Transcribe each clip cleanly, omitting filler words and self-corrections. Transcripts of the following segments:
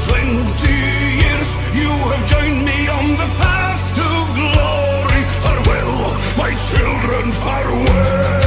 20 years you have joined me on the path to glory. Farewell, my children, farewell.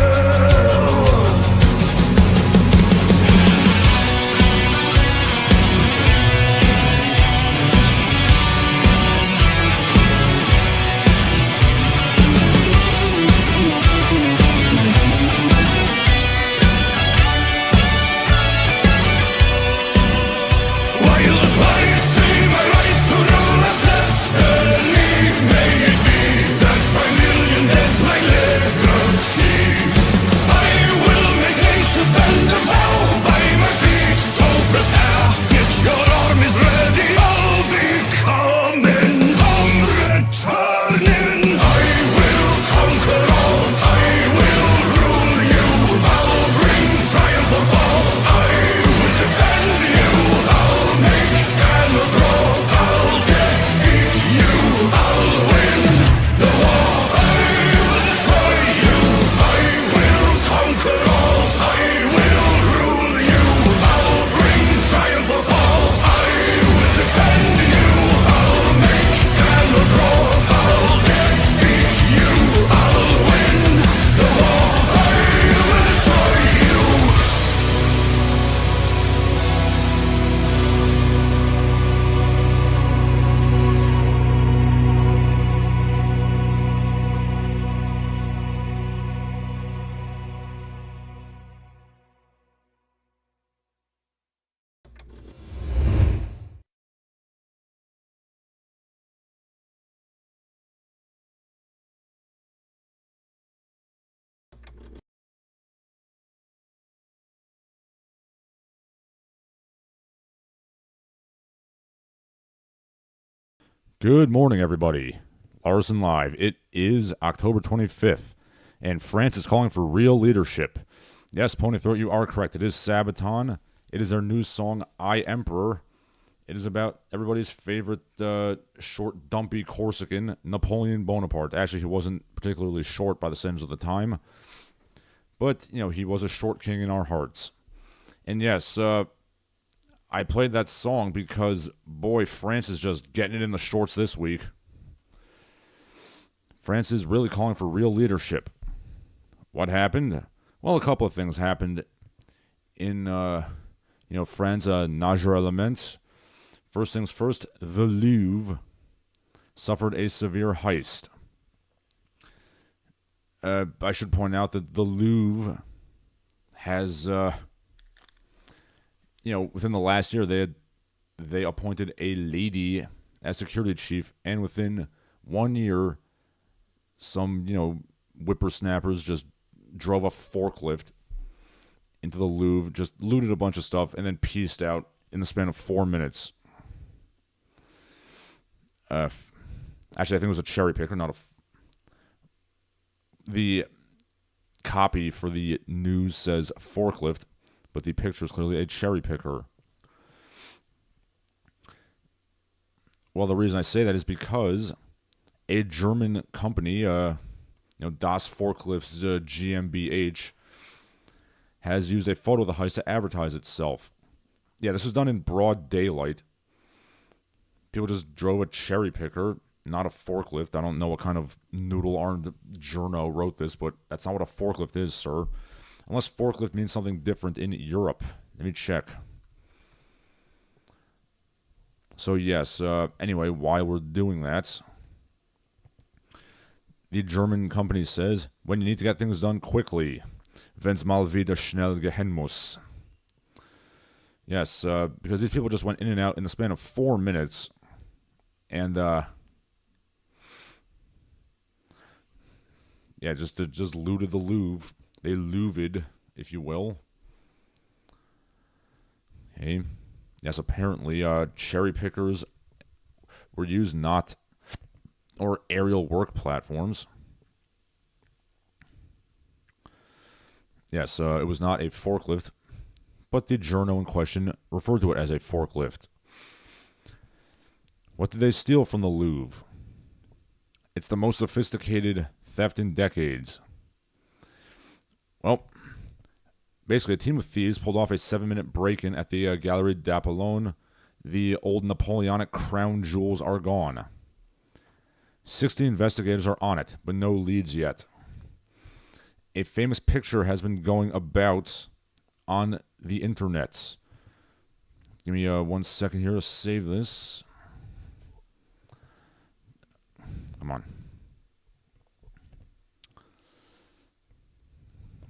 Good morning, everybody. Larsen Live. It is October 25th, and France is calling for real leadership. Yes, Pony Throat, you are correct. It is Sabaton. It is their new song, I Emperor. It is about everybody's favorite short, dumpy Corsican, Napoleon Bonaparte. Actually, he wasn't particularly short by the standards of the time, but, you know, he was a short king in our hearts. And yes, I played that song because, boy, France is just getting it in the shorts this week. France is really calling for real leadership. What happened? Well, a couple of things happened in, France, Nager Elements. First things first, the Louvre suffered a severe heist. I should point out that the Louvre has... within the last year, they appointed a lady as security chief, and within 1 year, some, whippersnappers just drove a forklift into the Louvre, just looted a bunch of stuff, and then pieced out in the span of 4 minutes. Actually, I think it was a cherry picker, not the copy for the news says forklift, but the picture is clearly a cherry picker. Well, the reason I say that is because a German company, Das Forklifts GmbH, has used a photo of the heist to advertise itself. Yeah, this was done in broad daylight. People just drove a cherry picker, not a forklift. I don't know what kind of noodle-armed journo wrote this, but that's not what a forklift is, sir. Unless forklift means something different in Europe. Let me check. So yes, anyway, why we're doing that. The German company says, when you need to get things done quickly, wenn's mal wieder schnell gehen muss. Yes, because these people just went in and out in the span of 4 minutes. And, just looted the Louvre. They Louvred, if you will. Okay. Yes, apparently, cherry pickers were used or aerial work platforms. Yes, it was not a forklift, but the journo in question referred to it as a forklift. What did they steal from the Louvre? It's the most sophisticated theft in decades. Well, basically, a team of thieves pulled off a 7-minute break-in at the Galerie d'Apollon The old Napoleonic crown jewels are gone. 60 investigators are on it, but no leads yet. A famous picture has been going about on the internets. Give me 1 second here to save this. Come on.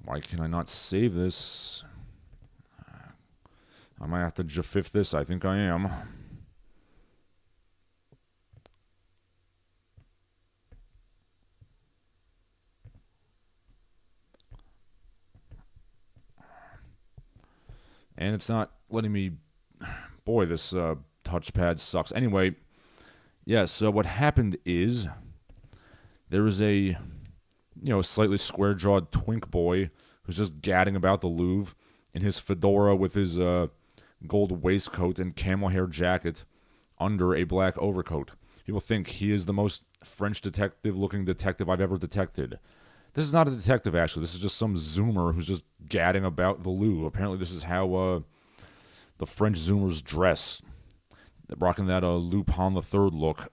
Why can I not save this? I might have to jafif this. I think I am. And it's not letting me... Boy, this touchpad sucks. Anyway, yeah, so what happened is there was a, slightly square-jawed twink boy who's just gadding about the Louvre in his fedora with his gold waistcoat and camel hair jacket under a black overcoat. People think he is the most French detective-looking detective I've ever detected. This is not a detective, actually. This is just some Zoomer who's just gadding about the Louvre. Apparently, this is how the French Zoomers dress. They're rocking that Lupin the Third look.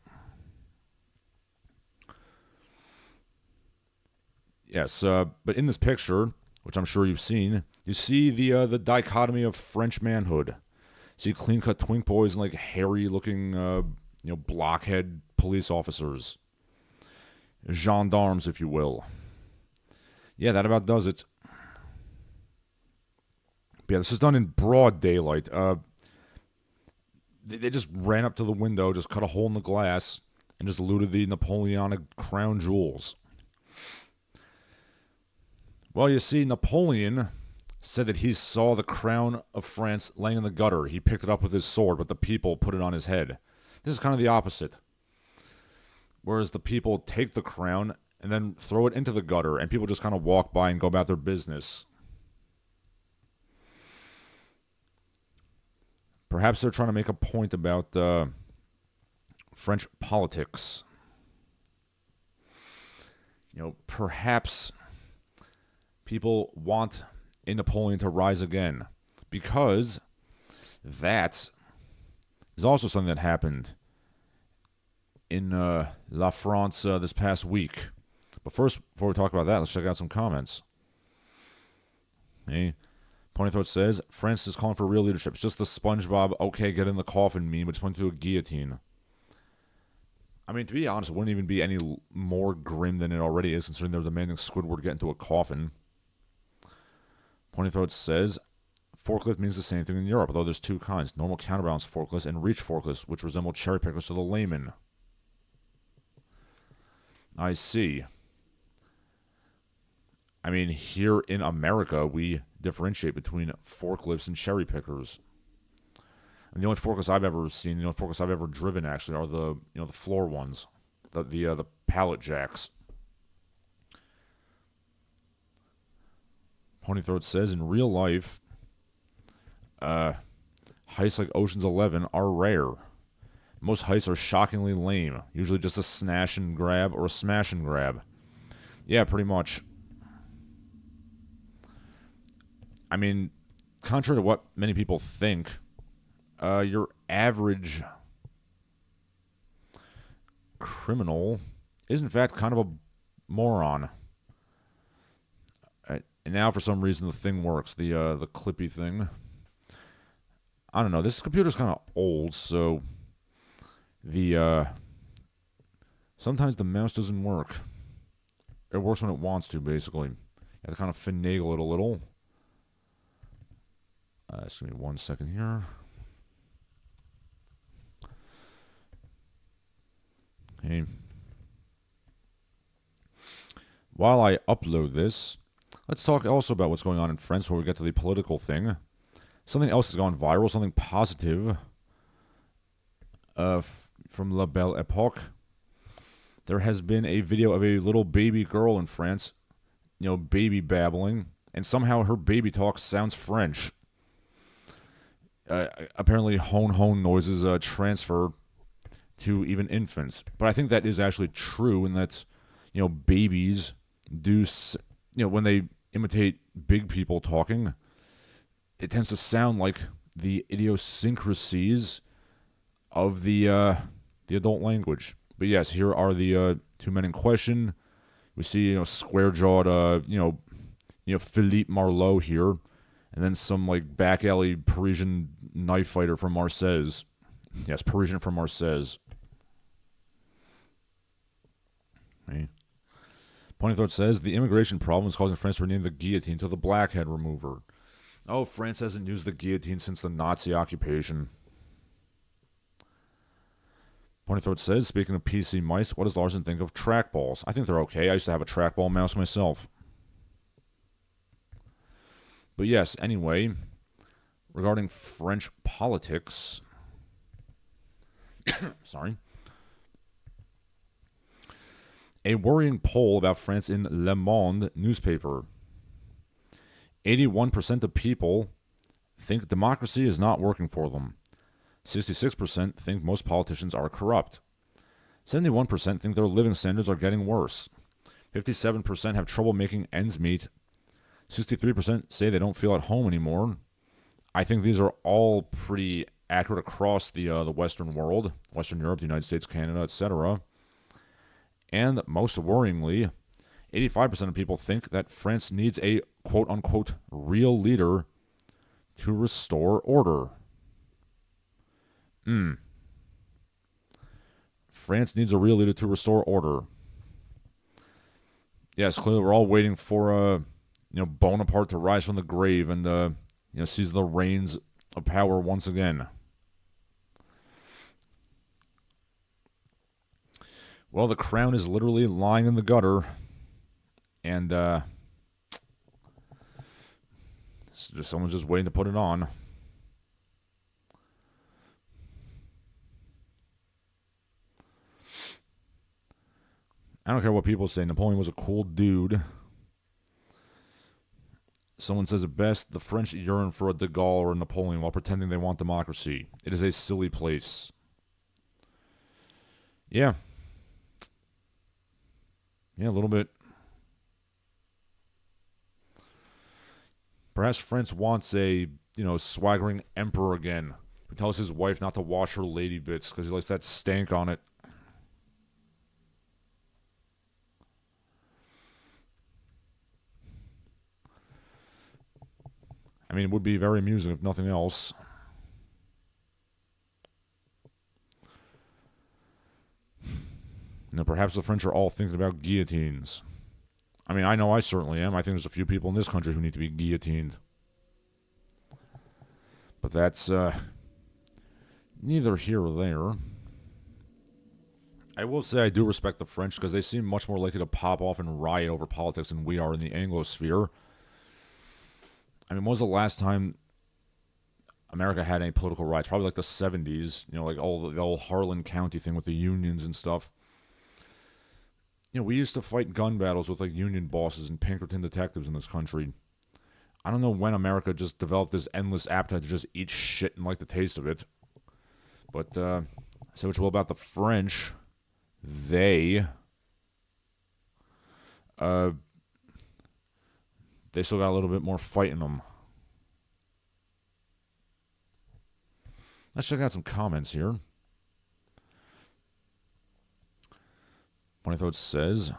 Yes, but in this picture, which I'm sure you've seen, you see the dichotomy of French manhood. See clean-cut twink boys and like hairy-looking, blockhead police officers, gendarmes, if you will. Yeah, that about does it. But yeah, this is done in broad daylight. They just ran up to the window, just cut a hole in the glass, and just looted the Napoleonic crown jewels. Well, you see, Napoleon said that he saw the crown of France laying in the gutter. He picked it up with his sword, but the people put it on his head. This is kind of the opposite. Whereas the people take the crown and then throw it into the gutter, and people just kind of walk by and go about their business. Perhaps they're trying to make a point about French politics. Perhaps people want a Napoleon to rise again, because that is also something that happened in La France this past week. But first, before we talk about that, let's check out some comments. Hey, Ponythroat says, France is calling for real leadership. It's just the SpongeBob, okay, get in the coffin meme, but it's pointing to a guillotine. I mean, to be honest, it wouldn't even be any more grim than it already is, considering they're demanding Squidward get into a coffin. Ponythroat says, forklift means the same thing in Europe, although there's two kinds, normal counterbalance forklifts and reach forklifts, which resemble cherry pickers to the layman. I see. I mean, here in America, we differentiate between forklifts and cherry pickers. And the only forklifts I've ever seen, the only forklifts I've ever driven, actually, are the the floor ones, the pallet jacks. Ponythroat says, in real life, heists like Ocean's 11 are rare. Most heists are shockingly lame, usually just a snatch and grab or a smash and grab. Yeah, pretty much. I mean, contrary to what many people think, your average criminal is in fact kind of a moron. And now, for some reason, the thing works. The clippy thing. I don't know. This computer's kind of old, so sometimes the mouse doesn't work. It works when it wants to, basically. You have to kind of finagle it a little. Just give me 1 second here. Okay. While I upload this, let's talk also about what's going on in France before we get to the political thing. Something else has gone viral, something positive from La Belle Epoque. There has been a video of a little baby girl in France, baby babbling, and somehow her baby talk sounds French. Apparently, hone noises transfer to even infants. But I think that is actually true, and that, babies do, when they imitate big people talking, it tends to sound like the idiosyncrasies of the adult language. But yes, here are the two men in question. We see square jawed Philippe Marlowe here, and then some like back alley Parisian knife fighter from Marseille. Yes, Parisian from Marseille. Okay. Pointy Throat says the immigration problem is causing France to rename the guillotine to the blackhead remover. Oh, France hasn't used the guillotine since the Nazi occupation. Pointy Throat says, speaking of PC mice, what does Larsen think of trackballs? I think they're okay. I used to have a trackball mouse myself. But yes, anyway, regarding French politics, sorry, a worrying poll about France in Le Monde newspaper. 81% of people think democracy is not working for them. 66% think most politicians are corrupt. 71% think their living standards are getting worse. 57% have trouble making ends meet. 63% say they don't feel at home anymore. I think these are all pretty accurate across the Western world, Western Europe, the United States, Canada, etc. And most worryingly, 85% of people think that France needs a quote-unquote real leader to restore order. France needs a real leader to restore order. Yes, clearly we're all waiting for Bonaparte to rise from the grave and seize the reins of power once again. Well, the crown is literally lying in the gutter, and someone's just waiting to put it on. I don't care what people say. Napoleon was a cool dude. Someone says it best, the French yearn for a de Gaulle or a Napoleon while pretending they want democracy. It is a silly place. Yeah. Yeah, a little bit. Perhaps France wants a, swaggering emperor again who tells his wife not to wash her lady bits because he likes that stank on it. I mean, it would be very amusing if nothing else. Perhaps the French are all thinking about guillotines. I mean, I know I certainly am. I think there's a few people in this country who need to be guillotined. But that's neither here or there. I will say I do respect the French because they seem much more likely to pop off and riot over politics than we are in the Anglosphere. I mean, when was the last time America had any political riots? Probably like the 70s, like all the old Harlan County thing with the unions and stuff. We used to fight gun battles with like union bosses and Pinkerton detectives in this country. I don't know when America just developed this endless appetite to just eat shit and like the taste of it. But say what you will about the French, they still got a little bit more fight in them. Let's check out some comments here. Pointy Throat says,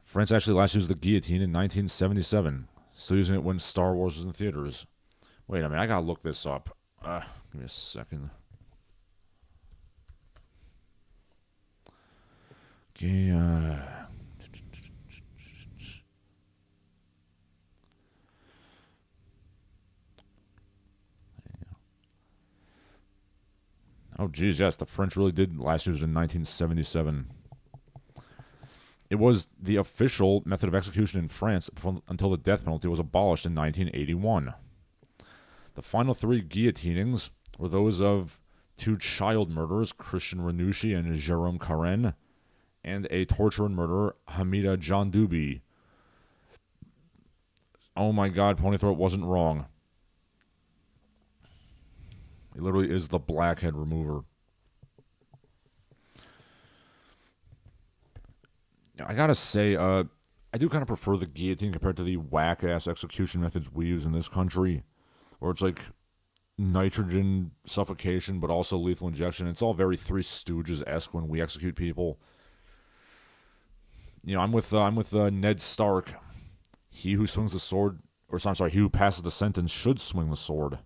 France actually last used the guillotine in 1977. Still using it when Star Wars was in theaters. Wait a minute, I gotta look this up. Give me a second. Okay, oh, geez, yes, the French really did last use it in 1977. It was the official method of execution in France until the death penalty was abolished in 1981. The final three guillotinings were those of two child murderers, Christian Renouchi and Jérôme Carène, and a torturer and murderer, Hamida Jandoubi. Oh my God, Pointy Throat wasn't wrong. It literally is the blackhead remover. I gotta say, I do kind of prefer the guillotine compared to the whack-ass execution methods we use in this country, where it's like, nitrogen suffocation, but also lethal injection. It's all very Three Stooges-esque when we execute people. You know, I'm with Ned Stark. He who swings the sword, or I'm sorry, he who passes the sentence should swing the sword.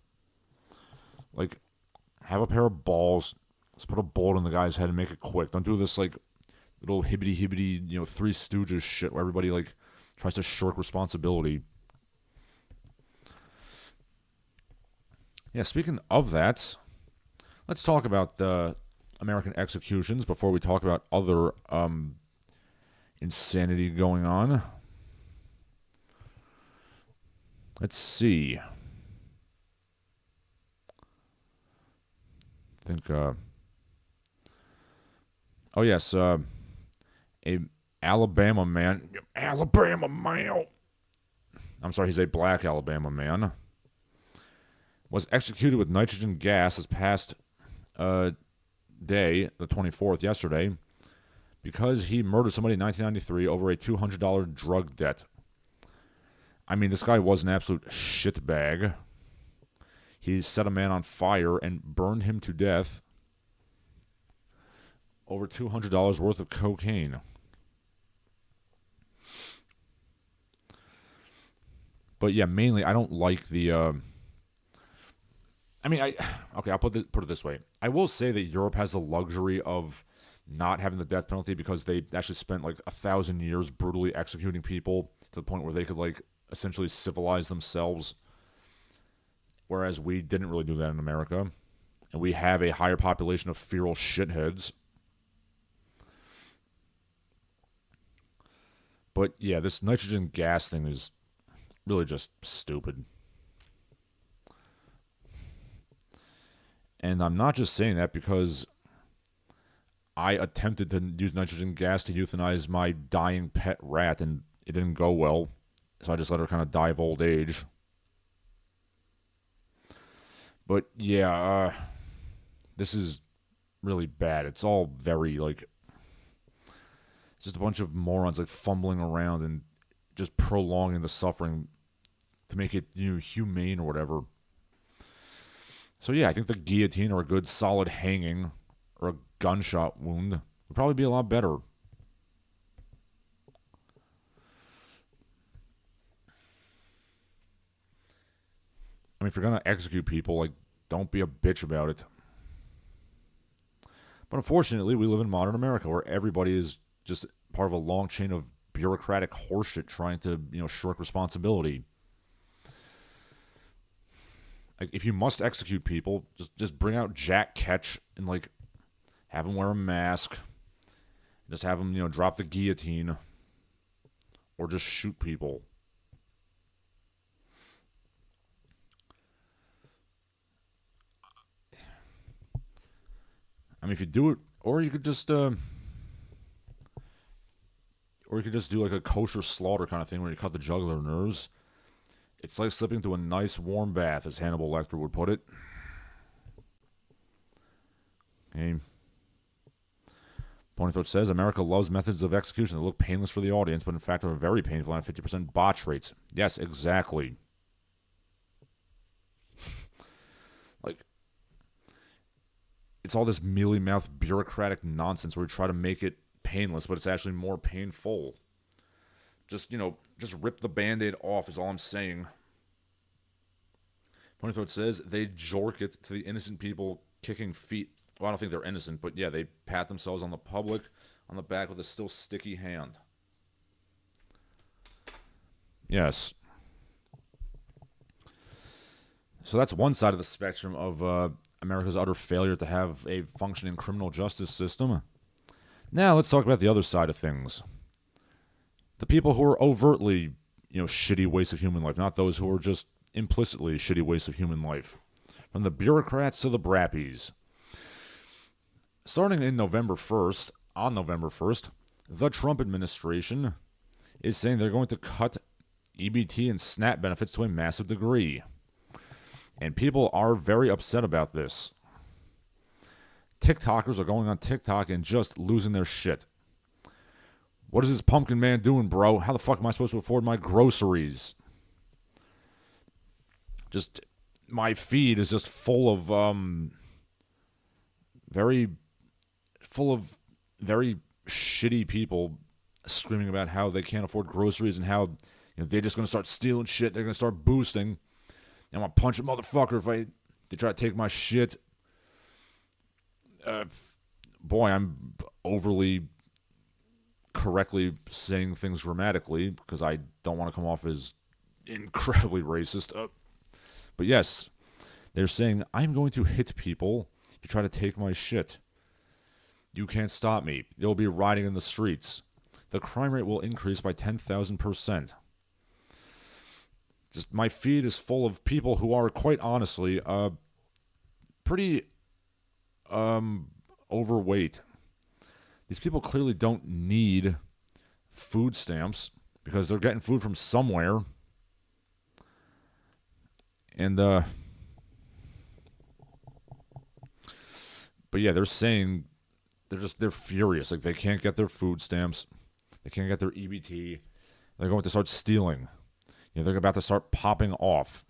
Like, have a pair of balls. Let's put a bullet in the guy's head and make it quick. Don't do this, like, little hibbity-hibbity, you know, Three Stooges shit where everybody, like, tries to shirk responsibility. Yeah, speaking of that, let's talk about American executions before we talk about other insanity going on. Let's see. I think, oh yes, a Alabama man, I'm sorry, he's a black Alabama man, was executed with nitrogen gas this past day, the 24th, yesterday, because he murdered somebody in 1993 over a $200 drug debt. I mean, this guy was an absolute shitbag. He set a man on fire and burned him to death over $200 worth of cocaine. But yeah, mainly I don't like the I'll put it this way. I will say that Europe has the luxury of not having the death penalty because they actually spent like 1,000 years brutally executing people to the point where they could like essentially civilize themselves. Whereas we didn't really do that in America. And we have a higher population of feral shitheads. But yeah, this nitrogen gas thing is really just stupid. And I'm not just saying that because I attempted to use nitrogen gas to euthanize my dying pet rat and it didn't go well. So I just let her kind of die of old age. But yeah, this is really bad. It's all very like, it's just a bunch of morons like fumbling around and just prolonging the suffering to make it, you know, humane or whatever. So yeah, I think the guillotine or a good solid hanging or a gunshot wound would probably be a lot better. I mean, if you're going to execute people, like, don't be a bitch about it. But unfortunately, we live in modern America where everybody is just part of a long chain of bureaucratic horseshit trying to, you know, shirk responsibility. Like, if you must execute people, just bring out Jack Ketch and, like, have him wear a mask. Just have him, you know, drop the guillotine. Or just shoot people. I mean, if you do it, or you could just do like a kosher slaughter kind of thing where you cut the jugular nerves. It's like slipping into a nice warm bath, as Hannibal Lecter would put it. Okay. Ponythroat says, America loves methods of execution that look painless for the audience, but in fact are very painful and have 50% botch rates. Yes, exactly. Like, it's all this mealy-mouthed bureaucratic nonsense where we try to make it painless, but it's actually more painful. Just, you know, just rip the Band-Aid off is all I'm saying. Ponythroat says, they jork it to the innocent people kicking feet. Well, I don't think they're innocent, but yeah, they pat themselves on the back with a still sticky hand. Yes. So that's one side of the spectrum of America's utter failure to have a functioning criminal justice system. Now let's talk about the other side of things. The people who are overtly, you know, shitty wastes of human life, not those who are just implicitly shitty wastes of human life. From the bureaucrats to the brappies. Starting on November 1st, the Trump administration is saying they're going to cut EBT and SNAP benefits to a massive degree. And people are very upset about this. TikTokers are going on TikTok and just losing their shit. What is this pumpkin man doing, bro? How the fuck am I supposed to afford my groceries? Just my feed is just full of very shitty people screaming about how they can't afford groceries and how they're just gonna start stealing shit. They're gonna start boosting. I'm gonna punch a motherfucker if they try to take my shit. Boy, I'm overly correctly saying things grammatically because I don't want to come off as incredibly racist. But yes, they're saying, I'm going to hit people if you try to take my shit. You can't stop me. You'll be rioting in the streets. The crime rate will increase by 10,000%. Just my feed is full of people who are, quite honestly, pretty overweight. These people clearly don't need food stamps because they're getting food from somewhere. And, but yeah, they're saying they're furious. Like, they can't get their food stamps. They can't get their EBT. They're going to start stealing. They're about to start popping off.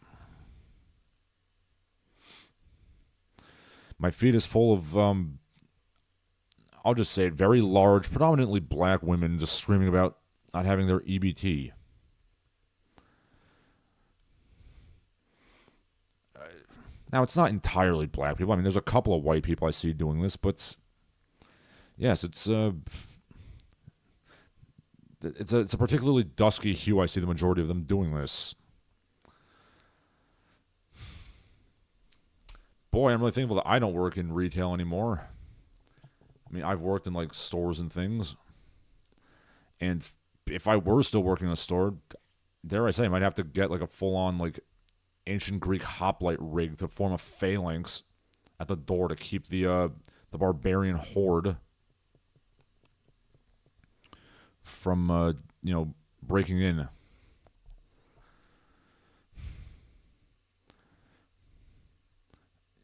My feed is full of, I'll just say it, very large, predominantly black women just screaming about not having their EBT. Now, it's not entirely black people. I mean, there's a couple of white people I see doing this, but yes, it's a particularly dusky hue. I see the majority of them doing this. Boy, I'm really thankful that I don't work in retail anymore. I mean, I've worked in, like, stores and things. And if I were still working in a store, dare I say, I might have to get, like, a full-on, like, ancient Greek hoplite rig to form a phalanx at the door to keep the barbarian horde from, breaking in.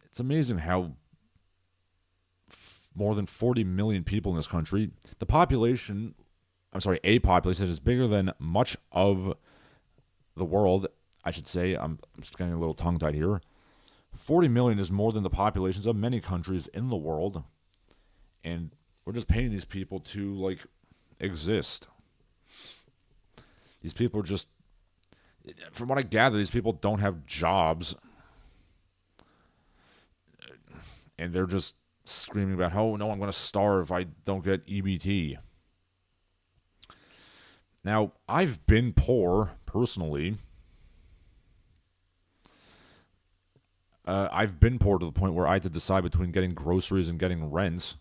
It's amazing how more than 40 million people in this country, a population that is bigger than much of the world, I should say. I'm just getting a little tongue-tied here. 40 million is more than the populations of many countries in the world. And we're just paying these people to, like, exist. These people are just, from what I gather, these people don't have jobs. And they're just screaming about, oh, no, I'm going to starve if I don't get EBT. Now, I've been poor, personally. I've been poor to the point where I had to decide between getting groceries and getting rent.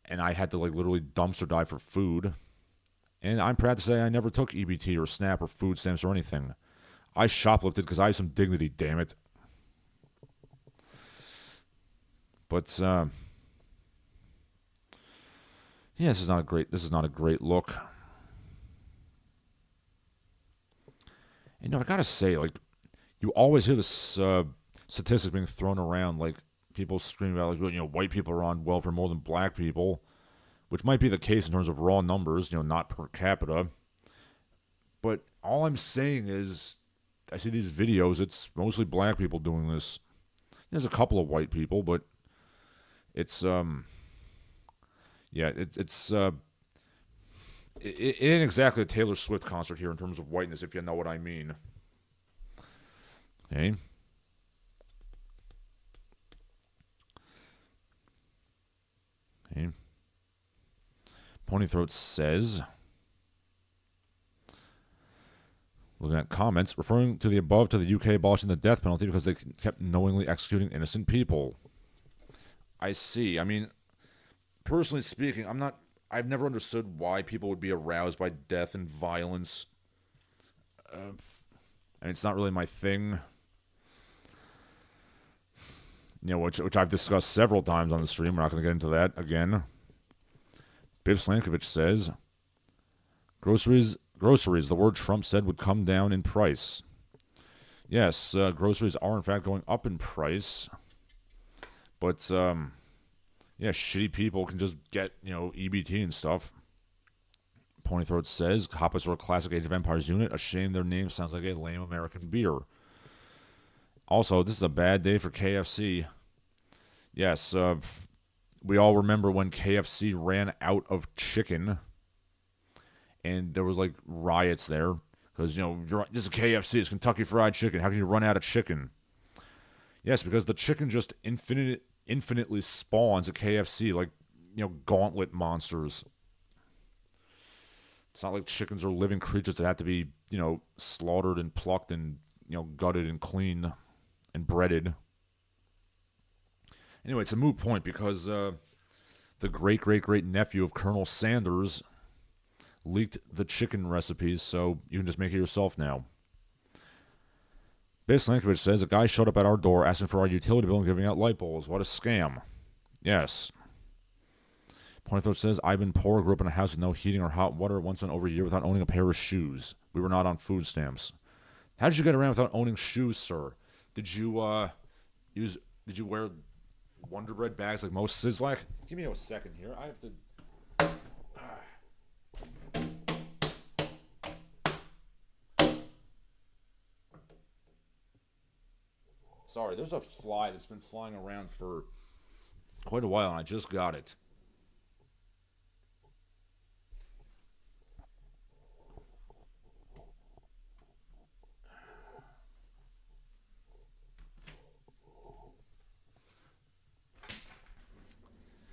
And I had to, like, literally dumpster dive for food. And I'm proud to say I never took EBT or SNAP or food stamps or anything. I shoplifted because I have some dignity, damn it. But, yeah, this is not a great look. And, I gotta say, like, you always hear this statistic being thrown around, like, people screaming about, like, white people are on welfare more than black people, which might be the case in terms of raw numbers, not per capita. But all I'm saying is, I see these videos, it's mostly black people doing this. There's a couple of white people, but it's, it ain't exactly a Taylor Swift concert here in terms of whiteness, if you know what I mean. Okay. Okay. Ponythroat says, looking at comments, referring to the above to the UK abolishing the death penalty because they kept knowingly executing innocent people. I see. I mean, personally speaking, I've never understood why people would be aroused by death and violence. And it's not really my thing. Which I've discussed several times on the stream. We're not going to get into that again. Biv Slankovich says, groceries, the word Trump said would come down in price. Yes, groceries are in fact going up in price. But, shitty people can just get, EBT and stuff. Ponythroat says, Hoppers are a classic Age of Empires unit. A shame their name sounds like a lame American beer. Also, this is a bad day for KFC. Yes, we all remember when KFC ran out of chicken, and there was like riots there because this is KFC, it's Kentucky Fried Chicken. How can you run out of chicken? Yes, because the chicken just infinitely spawns at KFC like gauntlet monsters. It's not like chickens are living creatures that have to be slaughtered and plucked and gutted and cleaned and breaded. Anyway, it's a moot point because the great nephew of Colonel Sanders leaked the chicken recipes, so you can just make it yourself now. Biff Slankovich says a guy showed up at our door asking for our utility bill and giving out light bulbs. What a scam. Yes. Pointythroat says, I've been poor, grew up in a house with no heating or hot water, once went over a year without owning a pair of shoes. We were not on food stamps. How did you get around without owning shoes, sir? Did you wear Wonder Bread bags like most Sizzlack? Give me a second here. I have to... Sorry, there's a fly that's been flying around for quite a while, and I just got it.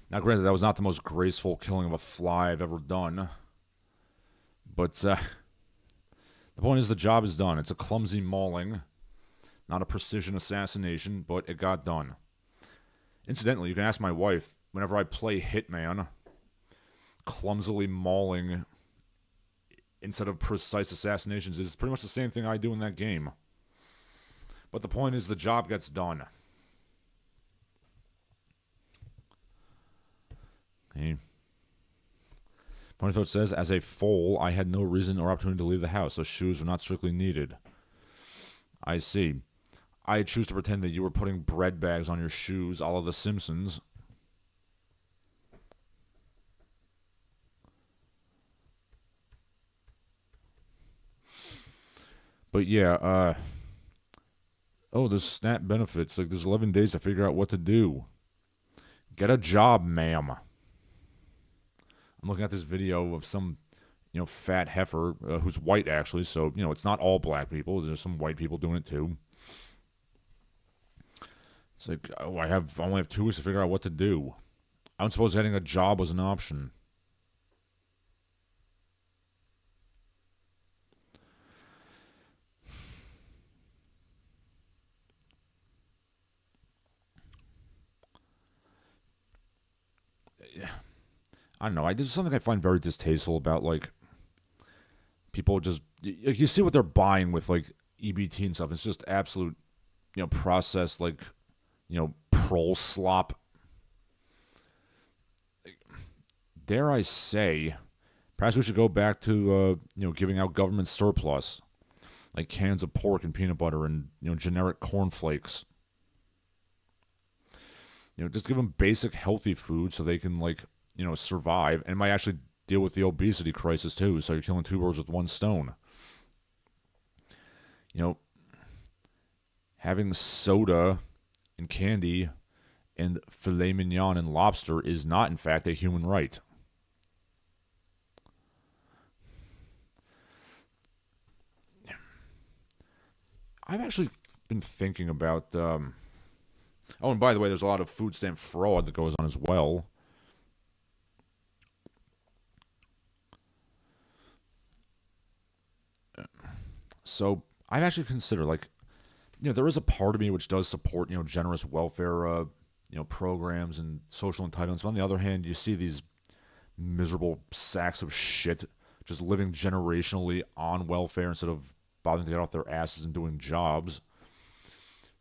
Now, granted, that was not the most graceful killing of a fly I've ever done. But the point is the job is done. It's a clumsy mauling. Not a precision assassination, but it got done. Incidentally, you can ask my wife, whenever I play Hitman, clumsily mauling instead of precise assassinations is pretty much the same thing I do in that game. But the point is the job gets done. Okay. Pointythroat says, as a foal, I had no reason or opportunity to leave the house, so shoes were not strictly needed. I see. I choose to pretend that you were putting bread bags on your shoes, a la The Simpsons. But yeah, there's SNAP benefits. Like, there's 11 days to figure out what to do. Get a job, ma'am. I'm looking at this video of some, fat heifer who's white, actually. So, it's not all black people. There's some white people doing it, too. It's like, I only have 2 weeks to figure out what to do. I don't suppose getting a job was an option. Yeah. I don't know. There's something I find very distasteful about, like, people just... You see what they're buying with, like, EBT and stuff. It's just absolute, processed, like... prole slop. Dare I say, perhaps we should go back to, giving out government surplus, like cans of pork and peanut butter and, generic cornflakes. Just give them basic healthy food so they can, like, survive, and it might actually deal with the obesity crisis, too, so you're killing 2 birds with 1 stone. Having soda and candy and filet mignon and lobster is not, in fact, a human right. I've actually been thinking about... Oh, and by the way, there's a lot of food stamp fraud that goes on as well. So I've actually considered, like, there is a part of me which does support, generous welfare, programs and social entitlements. But on the other hand, you see these miserable sacks of shit just living generationally on welfare instead of bothering to get off their asses and doing jobs,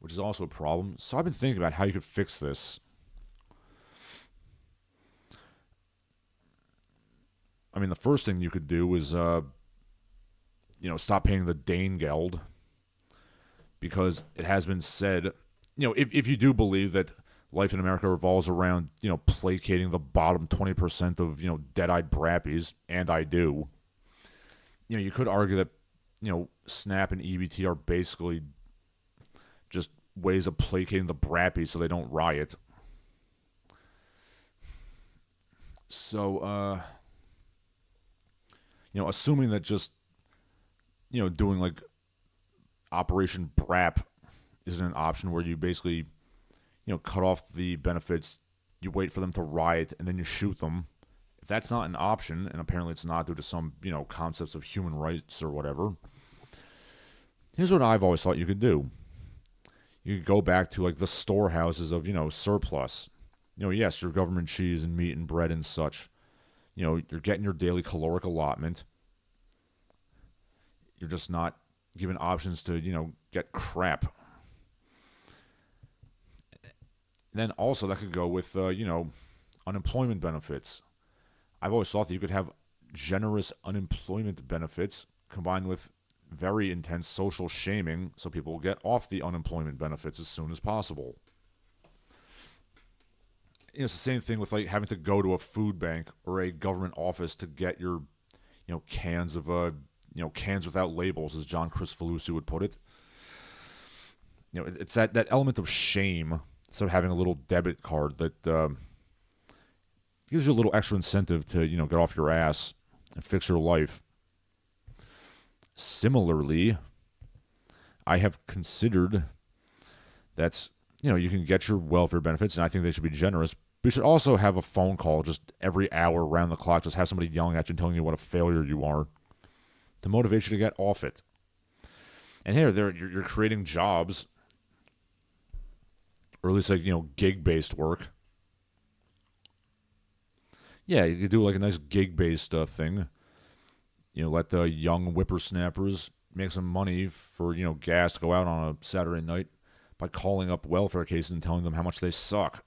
which is also a problem. So I've been thinking about how you could fix this. I mean, the first thing you could do is, stop paying the Dane Geld. Because it has been said, if you do believe that life in America revolves around, placating the bottom 20% of, dead-eyed brappies, and I do, you could argue that, SNAP and EBT are basically just ways of placating the brappies so they don't riot. So, assuming that just, doing like Operation BRAP isn't an option where you basically, cut off the benefits, you wait for them to riot, and then you shoot them. If that's not an option, and apparently it's not due to some, concepts of human rights or whatever, here's what I've always thought you could do. You could go back to like the storehouses of, surplus. Yes, your government cheese and meat and bread and such. You're getting your daily caloric allotment. You're just not given options to, get crap. Then also that could go with, unemployment benefits. I've always thought that you could have generous unemployment benefits combined with very intense social shaming so people will get off the unemployment benefits as soon as possible. It's the same thing with like having to go to a food bank or a government office to get your, cans of, cans without labels, as John Christofalusi would put it. It's that element of shame, instead of having a little debit card that gives you a little extra incentive to, get off your ass and fix your life. Similarly, I have considered that, you can get your welfare benefits, and I think they should be generous. But you should also have a phone call just every hour around the clock, just have somebody yelling at you and telling you what a failure you are to motivate you to get off it. And here, you're creating jobs, or at least like, gig-based work. Yeah, you could do like a nice gig-based thing. Let the young whippersnappers make some money for, gas to go out on a Saturday night by calling up welfare cases and telling them how much they suck.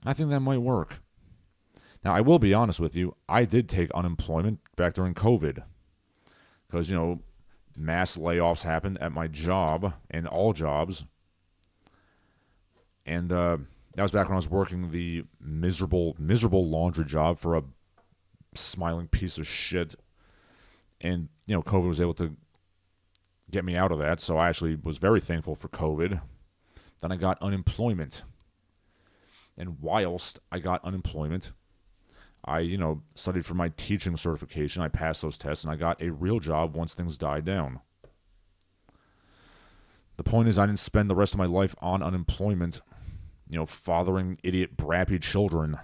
I think that might work. Now, I will be honest with you. I did take unemployment back during COVID because, mass layoffs happened at my job and all jobs. And that was back when I was working the miserable laundry job for a smiling piece of shit. And, COVID was able to get me out of that, so I actually was very thankful for COVID. Then I got unemployment. And whilst I got unemployment, I, studied for my teaching certification. I passed those tests, and I got a real job once things died down. The point is I didn't spend the rest of my life on unemployment, fathering idiot, brappy children.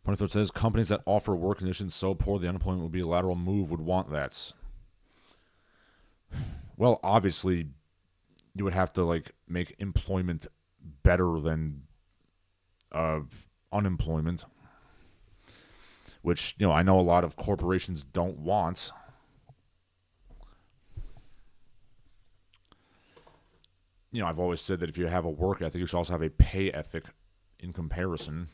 Point says companies that offer work conditions so poor the unemployment would be a lateral move would want that. Well, obviously, you would have to make employment better than unemployment, which I know a lot of corporations don't want. I've always said that if you have a work ethic, you should also have a pay ethic in comparison.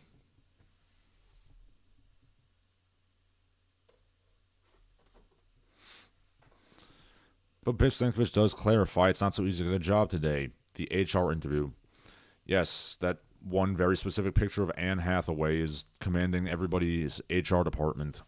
But Biff Stankovich does clarify it's not so easy to get a job today. The HR interview. Yes, that one very specific picture of Anne Hathaway is commanding everybody's HR department.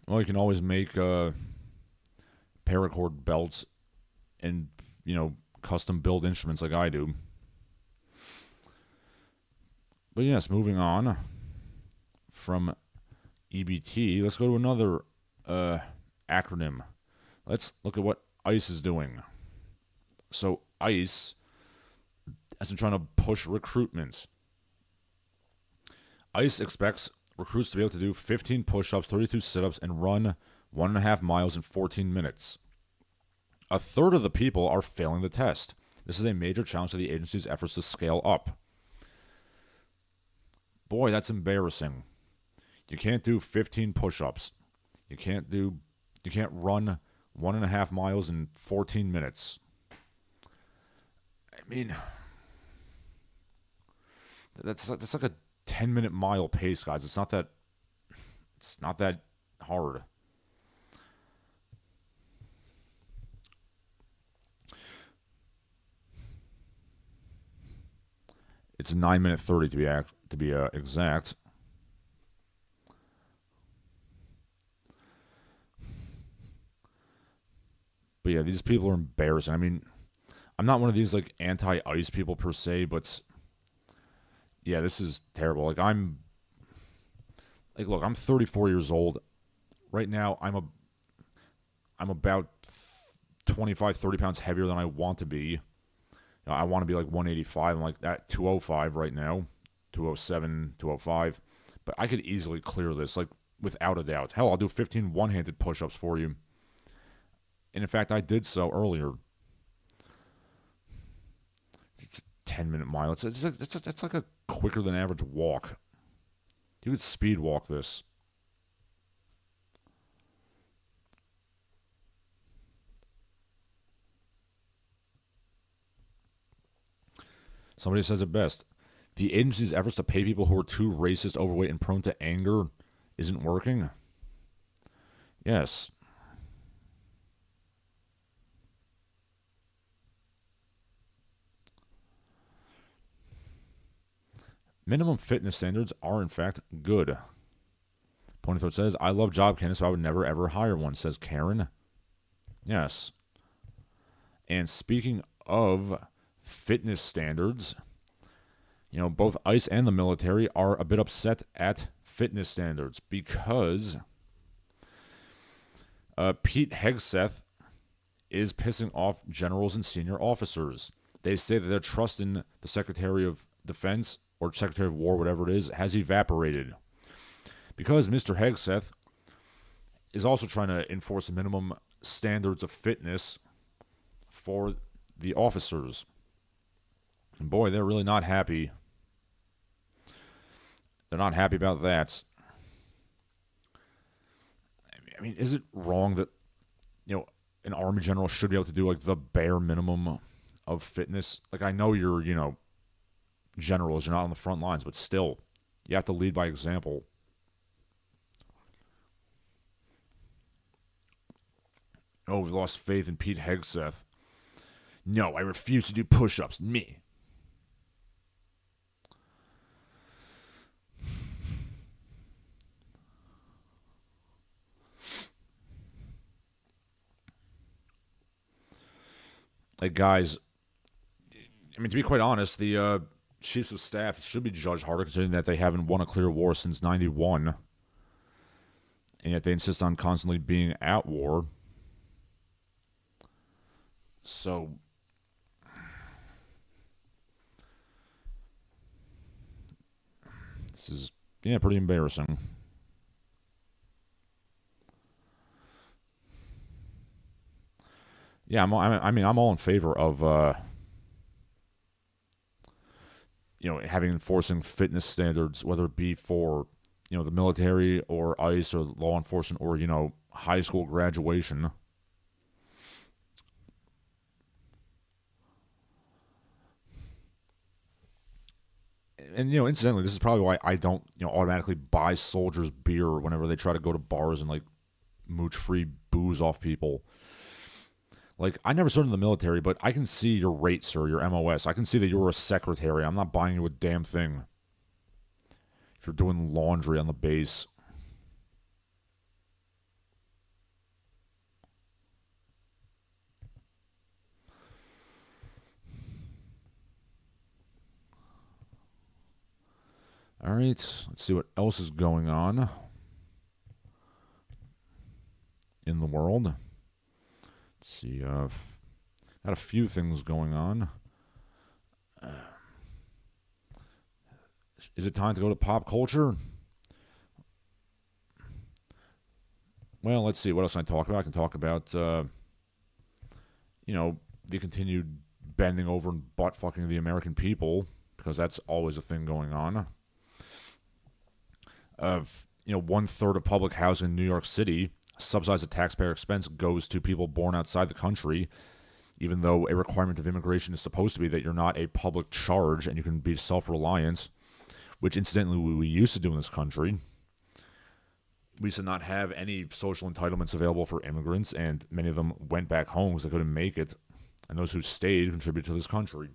Well, you can always make paracord belts and, custom build instruments like I do. But yes, moving on from EBT, let's go to another acronym. Let's look at what ICE is doing. So ICE has been trying to push recruitment. ICE expects recruits to be able to do 15 push-ups, 32 sit-ups, and run 1.5 miles in 14 minutes. A third of the people are failing the test. This is a major challenge to the agency's efforts to scale up. Boy, that's embarrassing. You can't do 15 push-ups. You can't run 1.5 miles in 14 minutes. I mean, That's like a 10-minute mile pace, guys. It's not that hard. It's 9 minute 30 to be exact. But yeah, these people are embarrassing. I mean, I'm not one of these like anti-ICE people per se, but yeah, this is terrible. Look, I'm 34 years old. Right now, I'm about 25, 30 pounds heavier than I want to be. I want to be like 185. I'm like at 205 right now, 207, 205. But I could easily clear this, like without a doubt. Hell, I'll do 15 one-handed push-ups for you. And in fact, I did so earlier. It's a 10-minute mile. It's like a quicker than average walk. You could speed walk this. Somebody says it best. The agency's efforts to pay people who are too racist, overweight, and prone to anger isn't working. Yes. Minimum fitness standards are, in fact, good. Pony Throat says, I love job candidates, so I would never, ever hire one, says Karen. Yes. And speaking of fitness standards, both ICE and the military are a bit upset at fitness standards because Pete Hegseth is pissing off generals and senior officers. They say that their trust in the Secretary of Defense or Secretary of War, whatever it is, has evaporated. Because Mr. Hegseth is also trying to enforce minimum standards of fitness for the officers. And boy, they're really not happy. They're not happy about that. I mean, is it wrong that, an Army general should be able to do, like, the bare minimum of fitness? Like, I know you're, generals, you're not on the front lines, but still, you have to lead by example. Oh, we lost faith in Pete Hegseth. No, I refuse to do push-ups. Me. Like, guys, I mean, to be quite honest, the chiefs of staff should be judged harder considering that they haven't won a clear war since 91. And yet they insist on constantly being at war. So, this is, pretty embarrassing. Yeah, I'm all in favor of, enforcing fitness standards, whether it be for, the military or ICE or law enforcement or, high school graduation. And, incidentally, this is probably why I don't, automatically buy soldiers beer whenever they try to go to bars and, like, mooch free booze off people. Like, I never served in the military, but I can see your rate, sir, your MOS. I can see that you were a secretary. I'm not buying you a damn thing. If you're doing laundry on the base. All right, let's see what else is going on in the world. Let's see, got a few things going on. Is it time to go to pop culture? Well, let's see. What else can I talk about? I can talk about, the continued bending over and butt fucking of the American people, because that's always a thing going on. 1/3 of public housing in New York City, subsidized at taxpayer expense, goes to people born outside the country, even though a requirement of immigration is supposed to be that you're not a public charge and you can be self-reliant. which incidentally we used to do in this country. We used to not have any social entitlements available for immigrants, and many of them went back home because they couldn't make it. And those who stayed contributed to this country.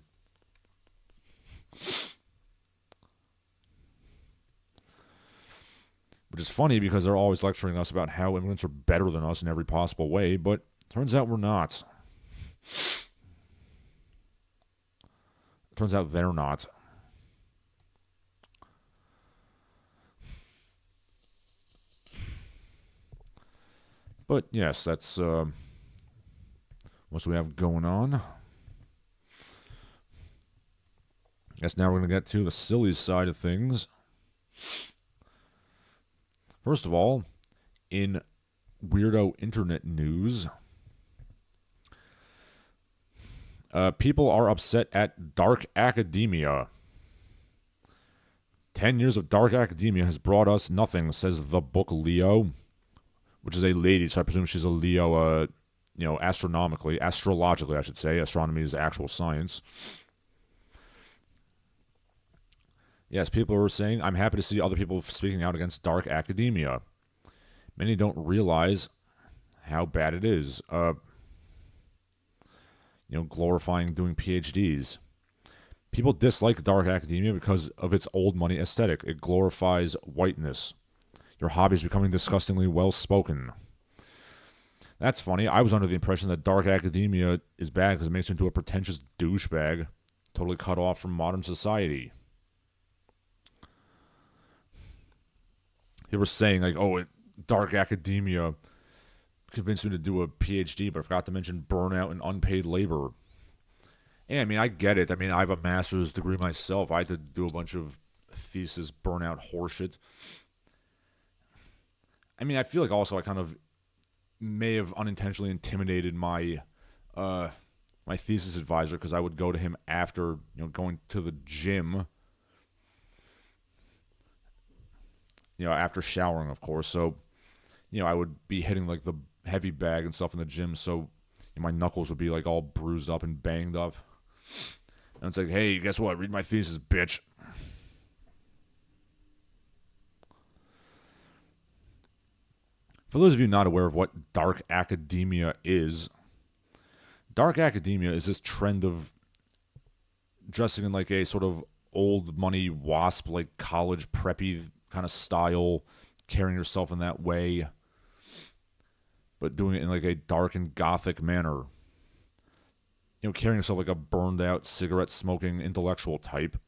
Which is funny because they're always lecturing us about how immigrants are better than us in every possible way, but turns out we're not. Turns out they're not. But yes, that's what we have going on. Guess now we're going to get to the silly side of things. First of all, in weirdo internet news, people are upset at dark academia. 10 years of dark academia has brought us nothing, says the book Leo, which is a lady, so I presume she's a Leo, astrologically, I should say. Astronomy is actual science. Yes, people are saying, I'm happy to see other people speaking out against dark academia. Many don't realize how bad it is. Glorifying doing PhDs. People dislike dark academia because of its old money aesthetic. It glorifies whiteness. Your hobby is becoming disgustingly well-spoken. That's funny. I was under the impression that dark academia is bad because it makes you into a pretentious douchebag, totally cut off from modern society. They were saying, dark academia convinced me to do a PhD, but I forgot to mention burnout and unpaid labor. And, I get it. I have a master's degree myself. I had to do a bunch of thesis burnout horseshit. I feel like also I kind of may have unintentionally intimidated my my thesis advisor because I would go to him after going to the gym, after showering, of course. So, I would be hitting the heavy bag and stuff in the gym, so my knuckles would be all bruised up and banged up. And it's like, hey, guess what? Read my thesis, bitch. For those of you not aware of what dark academia is this trend of dressing in a sort of old money WASP, college preppy kind of style, carrying yourself in that way, but doing it in a dark and gothic manner. Carrying yourself like a burned out, cigarette smoking intellectual type.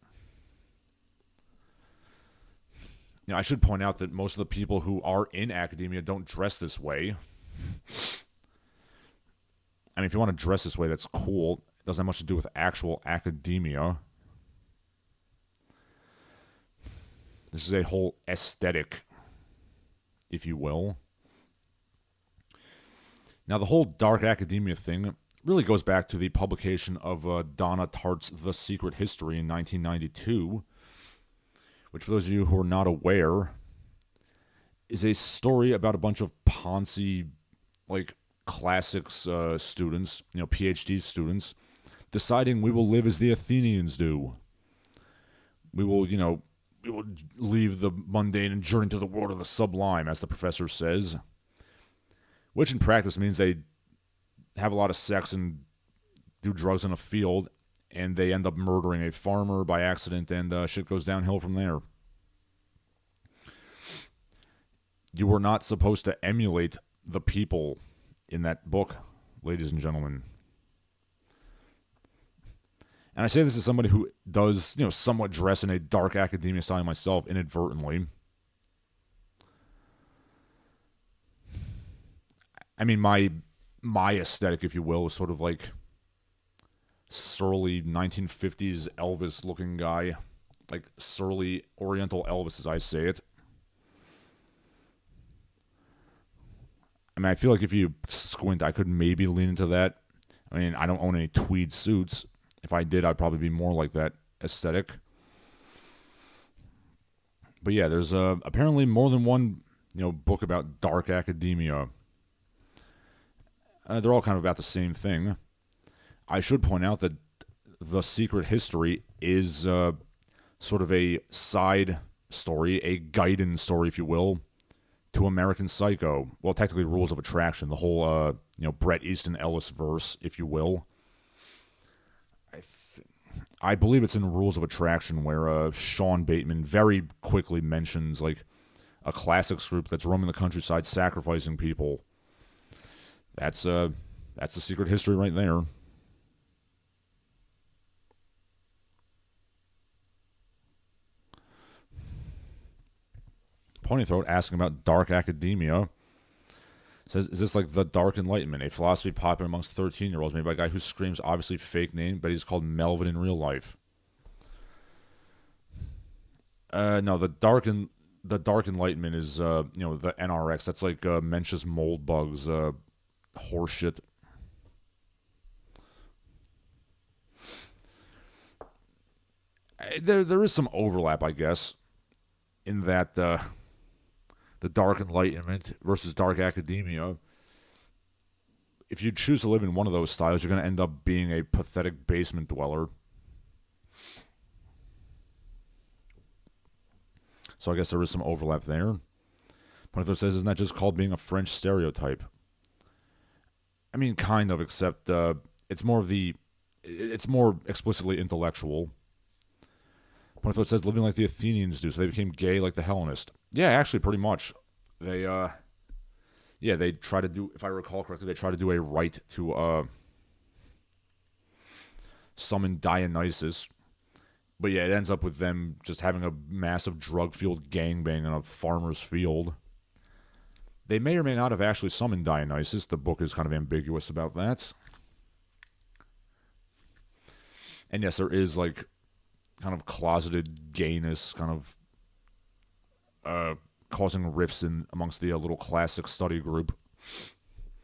I should point out that most of the people who are in academia don't dress this way. If you want to dress this way, that's cool. It doesn't have much to do with actual academia. This is a whole aesthetic, if you will. Now, the whole dark academia thing really goes back to the publication of Donna Tartt's The Secret History in 1992, which, for those of you who are not aware, is a story about a bunch of Ponzi, classics students, PhD students, deciding we will live as the Athenians do. We will leave the mundane and journey to the world of the sublime, as the professor says. Which in practice means they have a lot of sex and do drugs in a field, and they end up murdering a farmer by accident, and shit goes downhill from there. You were not supposed to emulate the people in that book, ladies and gentlemen. And I say this as somebody who does, somewhat dress in a dark academia style myself, inadvertently. My aesthetic, if you will, is sort of surly 1950s Elvis-looking guy. Surly Oriental Elvis, as I say it. I feel like if you squint, I could maybe lean into that. I don't own any tweed suits. If I did, I'd probably be more like that aesthetic. But yeah, there's apparently more than one, book about dark academia. They're all kind of about the same thing. I should point out that The Secret History is sort of a side story, a guidance story, if you will, to American Psycho. Well, technically, Rules of Attraction, the whole, Bret Easton Ellis verse, if you will. I believe it's in Rules of Attraction where Sean Bateman very quickly mentions, like, a classics group that's roaming the countryside sacrificing people. That's the secret history right there. Ponythroat asking about dark academia. Says, is this like the Dark Enlightenment, a philosophy popular amongst 13-year-olds made by a guy who screams obviously fake name, but he's called Melvin in real life? No, the Dark Enlightenment is the NRX. That's like Mencius mold bugs, horseshit. There is some overlap, I guess, in that the Dark Enlightenment versus Dark Academia. If you choose to live in one of those styles, you're going to end up being a pathetic basement dweller. So I guess there is some overlap there. Ponythroat says, isn't that just called being a French stereotype? I mean, kind of, except it's more explicitly intellectual. Ponythroat says, living like the Athenians do, so they became gay like the Hellenists. Yeah, actually, pretty much. They try to do, if I recall correctly, they try to do a rite to summon Dionysus. But yeah, it ends up with them just having a massive drug-fueled gangbang in a farmer's field. They may or may not have actually summoned Dionysus. The book is kind of ambiguous about that. And yes, there is, like, kind of closeted gayness kind of causing rifts in amongst the little classic study group.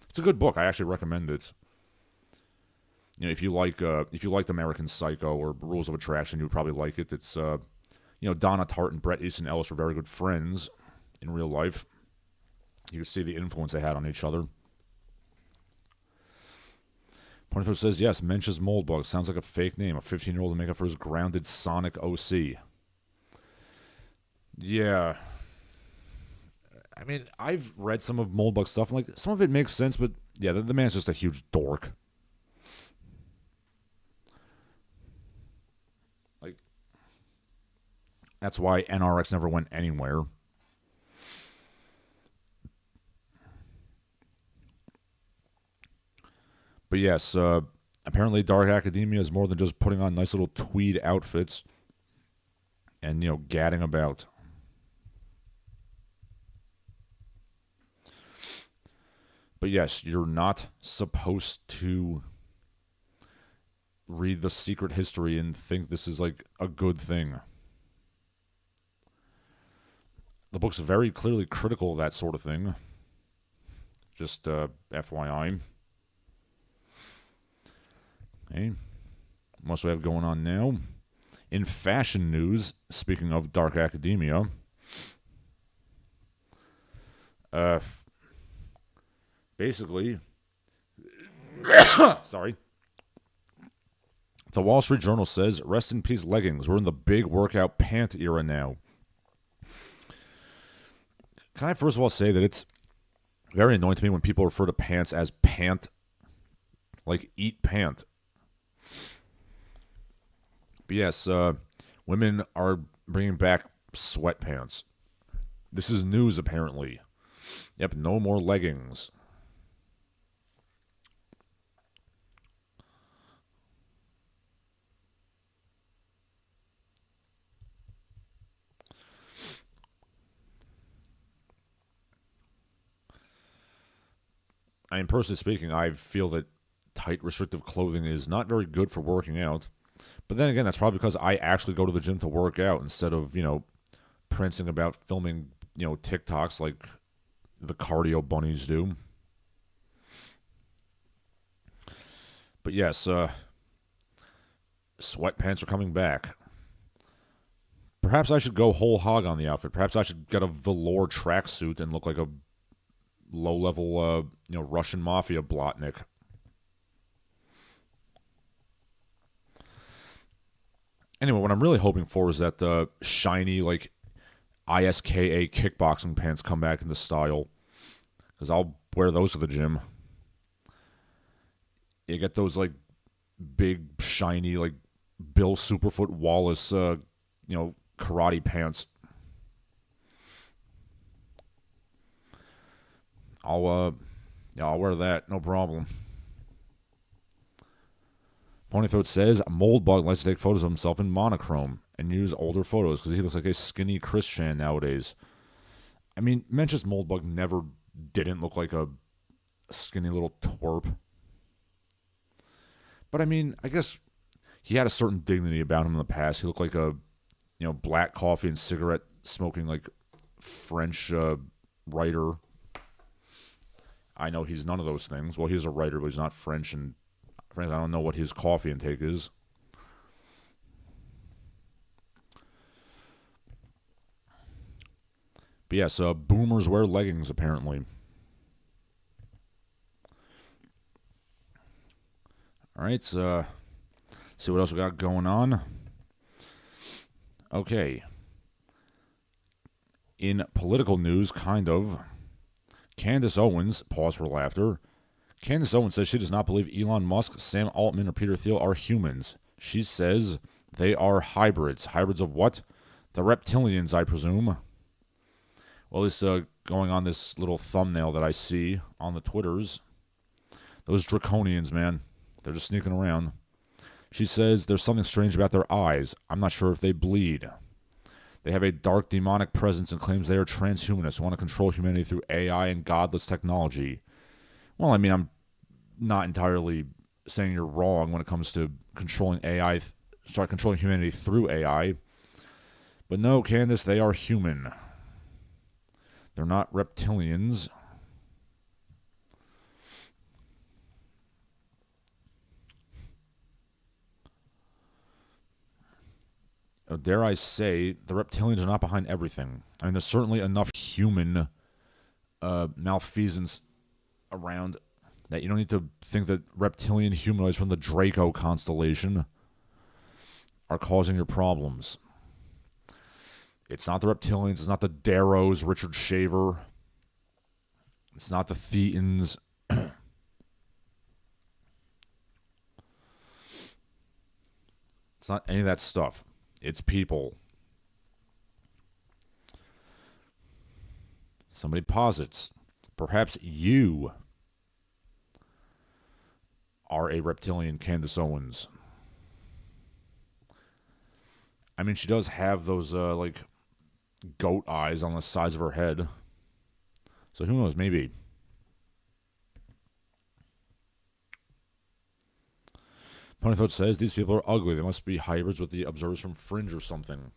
It's a good book. I actually recommend it. If you liked American Psycho or Rules of Attraction, you would probably like it. It's Donna Tartt and Bret Easton Ellis were very good friends in real life. You can see the influence they had on each other. Ponythroat says, yes, Mencius Moldbug sounds like a fake name. A 15-year-old to make up for his grounded Sonic OC. Yeah. I mean, I've read some of Moldbug's stuff, and like some of it makes sense, but yeah, the man's just a huge dork. Like, that's why NRX never went anywhere. But yes, apparently Dark Academia is more than just putting on nice little tweed outfits and, gadding about. But yes, you're not supposed to read the secret history and think this is like a good thing. The book's very clearly critical of that sort of thing. Just FYI. Okay. What else do we have going on now? In fashion news, speaking of Dark Academia, basically, sorry. The Wall Street Journal says, rest in peace leggings. We're in the big workout pant era now. Can I first of all say that it's very annoying to me when people refer to pants as pant, like eat pant. But yes, women are bringing back sweatpants. This is news, apparently. Yep, no more leggings. I mean, personally speaking, I feel that tight, restrictive clothing is not very good for working out. But then again, that's probably because I actually go to the gym to work out instead of, prancing about filming, TikToks like the cardio bunnies do. But yes, sweatpants are coming back. Perhaps I should go whole hog on the outfit. Perhaps I should get a velour tracksuit and look like a low-level, Russian mafia blotnik. Anyway, what I'm really hoping for is that the shiny, like, ISKA kickboxing pants come back into style. Because I'll wear those to the gym. You get those, like, big, shiny, like, Bill Superfoot Wallace, karate pants. I'll wear that, no problem. Ponythroat says Moldbug likes to take photos of himself in monochrome and use older photos because he looks like a skinny Christian nowadays. I mean, Mencius Moldbug never didn't look like a skinny little twerp. But I mean, I guess he had a certain dignity about him in the past. He looked like a, black coffee and cigarette smoking, like, French writer. I know he's none of those things. Well, he's a writer, but he's not French, and frankly, I don't know what his coffee intake is. But yes, boomers wear leggings, apparently. All right, see what else we got going on. Okay. In political news, kind of, Candace Owens, pause for laughter. Candace Owens says she does not believe Elon Musk, Sam Altman, or Peter Thiel are humans. She says they are hybrids. Hybrids of what? The reptilians, I presume. Well, this going on this little thumbnail that I see on the Twitters. Those draconians, man. They're just sneaking around. She says there's something strange about their eyes. I'm not sure if they bleed. They have a dark demonic presence and claims they are transhumanists who want to control humanity through AI and godless technology. Well, I mean, I'm not entirely saying you're wrong when it comes to controlling AI, controlling humanity through AI. But no, Candace, they are human. They're not reptilians. Dare I say, the reptilians are not behind everything. I mean, there's certainly enough human malfeasance around that you don't need to think that reptilian humanoids from the Draco constellation are causing your problems. It's not the reptilians, it's not the Darrows, Richard Shaver. It's not the Thetans. It's not any of that stuff. It's people. Somebody posits, perhaps you are a reptilian Candace Owens. I mean, she does have those, goat eyes on the sides of her head. So who knows, maybe. Ponythroat says, these people are ugly. They must be hybrids with the observers from Fringe or something.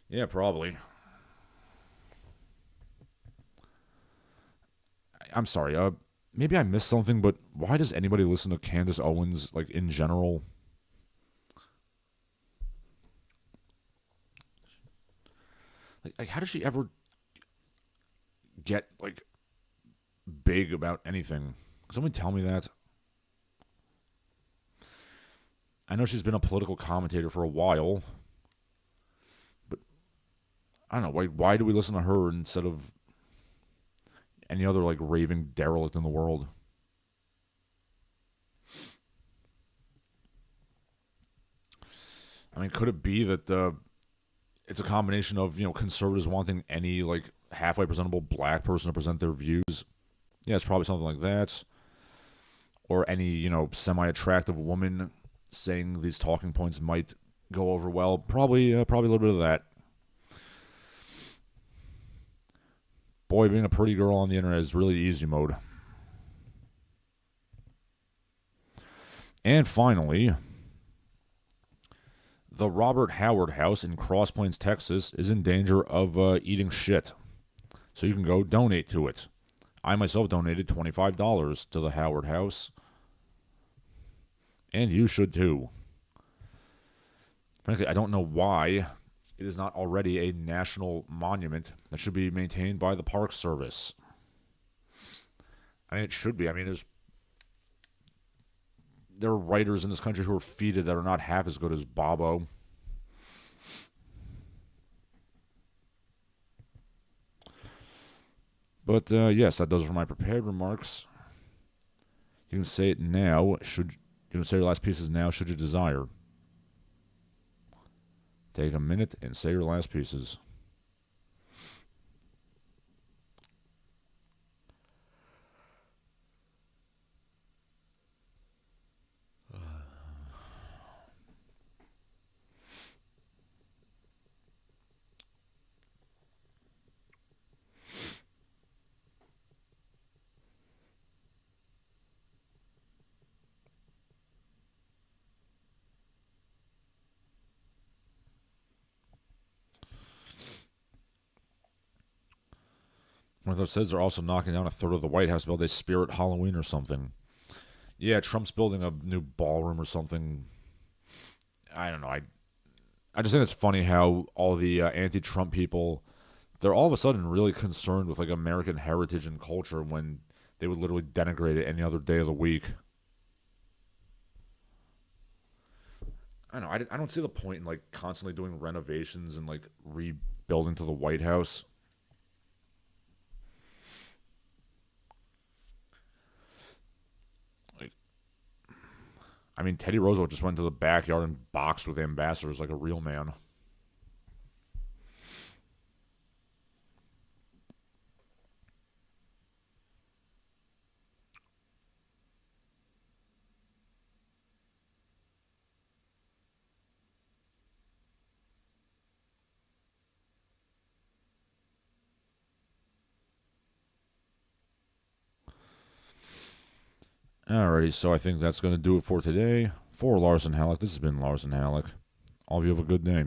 Yeah, probably. I'm sorry, maybe I missed something, but why does anybody listen to Candace Owens, like, in general? Like how does she ever get, like, big about anything? Can someone tell me that? I know she's been a political commentator for a while, but I don't know, why do we listen to her instead of any other, like, raving derelict in the world? I mean, could it be that it's a combination of, conservatives wanting any, like, halfway presentable black person to present their views? Yeah, it's probably something like that. Or any, semi-attractive woman saying these talking points might go over well. Probably a little bit of that. Boy, being a pretty girl on the internet is really easy mode. And finally, the Robert Howard House in Cross Plains, Texas is in danger of eating shit. So you can go donate to it. I myself donated $25 to the Howard House. And you should too. Frankly, I don't know why it is not already a national monument that should be maintained by the Park Service. I mean, it should be. I mean, there are writers in this country who are feted that are not half as good as Bobo. But yes, that does it for my prepared remarks. You can say it now. You can say your last pieces now, should you desire. Take a minute and say your last pieces. One of those says they're also knocking down a third of the White House to build a spirit Halloween or something. Yeah, Trump's building a new ballroom or something. I don't know. I just think it's funny how all the anti-Trump people, they're all of a sudden really concerned with like American heritage and culture when they would literally denigrate it any other day of the week. I don't know. I don't see the point in like constantly doing renovations and like rebuilding to the White House. I mean, Teddy Roosevelt just went to the backyard and boxed with ambassadors like a real man. Alrighty, so I think that's going to do it for today. For Larsen Halleck, this has been Larsen Halleck. All of you have a good day.